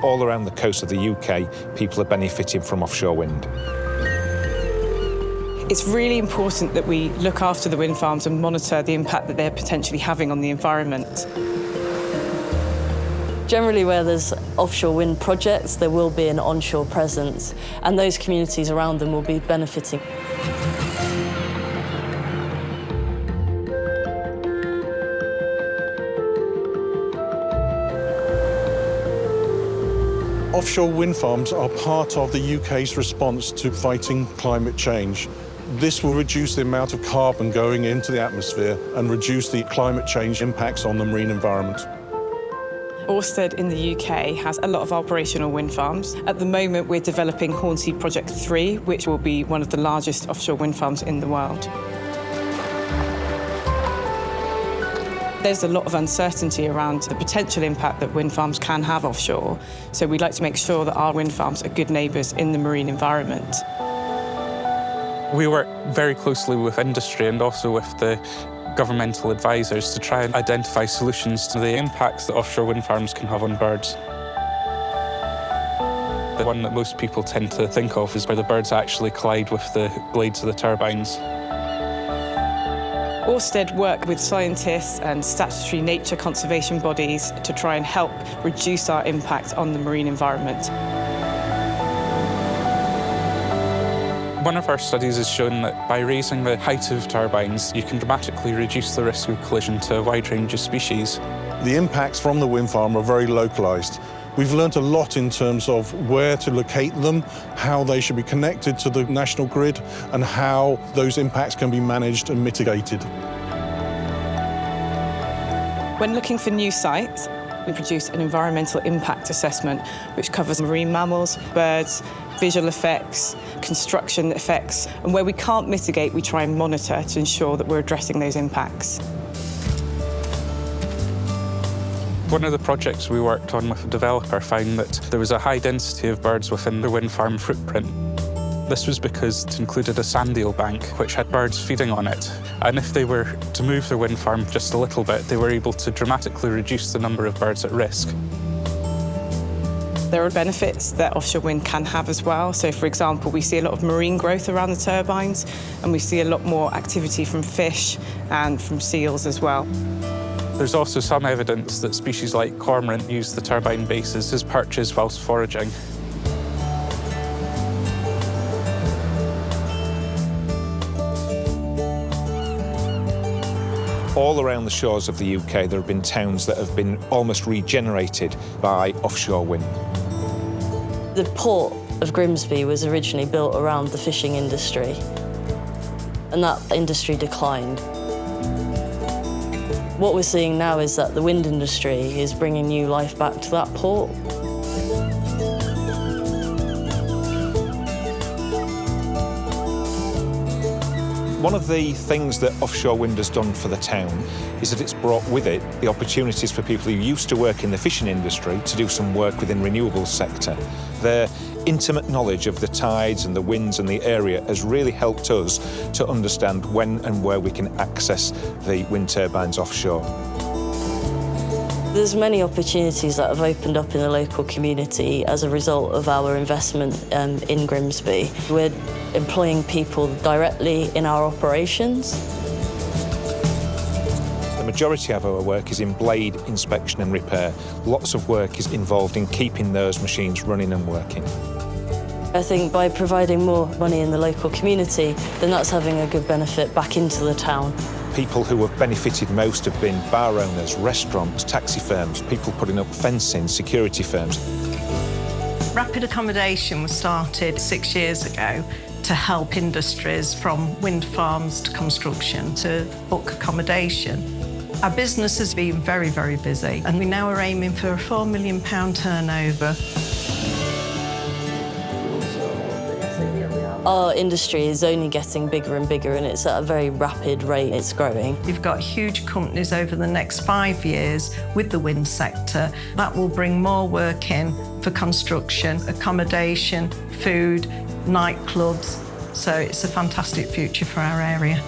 all around the coast of the UK, people are benefiting from offshore wind. It's really important that we look after the wind farms and monitor the impact that they're potentially having on the environment. Generally, where there's offshore wind projects, there will be an onshore presence, and those communities around them will be benefiting. Offshore wind farms are part of the UK's response to fighting climate change. This will reduce the amount of carbon going into the atmosphere and reduce the climate change impacts on the marine environment. Ørsted in the UK has a lot of operational wind farms. At the moment, we're developing Hornsea Project 3, which will be one of the largest offshore wind farms in the world. There's a lot of uncertainty around the potential impact that wind farms can have offshore, so we'd like to make sure that our wind farms are good neighbours in the marine environment. We work very closely with industry and also with the governmental advisors to try and identify solutions to the impacts that offshore wind farms can have on birds. The one that most people tend to think of is where the birds actually collide with the blades of the turbines. Ørsted work with scientists and statutory nature conservation bodies to try and help reduce our impact on the marine environment. One of our studies has shown that by raising the height of turbines, you can dramatically reduce the risk of collision to a wide range of species. The impacts from the wind farm are very localised. We've learnt a lot in terms of where to locate them, how they should be connected to the national grid, and how those impacts can be managed and mitigated. When looking for new sites, we produce an environmental impact assessment which covers marine mammals, birds, visual effects, construction effects, and where we can't mitigate, we try and monitor to ensure that we're addressing those impacts. One of the projects we worked on with a developer found that there was a high density of birds within the wind farm footprint. This was because it included a sand eel bank which had birds feeding on it. And if they were to move the wind farm just a little bit, they were able to dramatically reduce the number of birds at risk. There are benefits that offshore wind can have as well. So, for example, we see a lot of marine growth around the turbines, and we see a lot more activity from fish and from seals as well. There's also some evidence that species like cormorant use the turbine bases as perches whilst foraging. All around the shores of the UK, there have been towns that have been almost regenerated by offshore wind. The port of Grimsby was originally built around the fishing industry, and that industry declined. What we're seeing now is that the wind industry is bringing new life back to that port. One of the things that offshore wind has done for the town is that it's brought with it the opportunities for people who used to work in the fishing industry to do some work within the renewables sector. Their intimate knowledge of the tides and the winds and the area has really helped us to understand when and where we can access the wind turbines offshore. There's many opportunities that have opened up in the local community as a result of our investment in Grimsby. We're employing people directly in our operations. The majority of our work is in blade inspection and repair. Lots of work is involved in keeping those machines running and working. I think by providing more money in the local community, then that's having a good benefit back into the town. People who have benefited most have been bar owners, restaurants, taxi firms, people putting up fencing, security firms. Rapid accommodation was started 6 years ago to help industries from wind farms to construction to book accommodation. Our business has been very, very busy, and we now are aiming for a £4 million turnover. Our industry is only getting bigger and bigger, and it's at a very rapid rate. It's growing. You've got huge companies over the next 5 years with the wind sector. That will bring more work in for construction, accommodation, food, nightclubs. So it's a fantastic future for our area.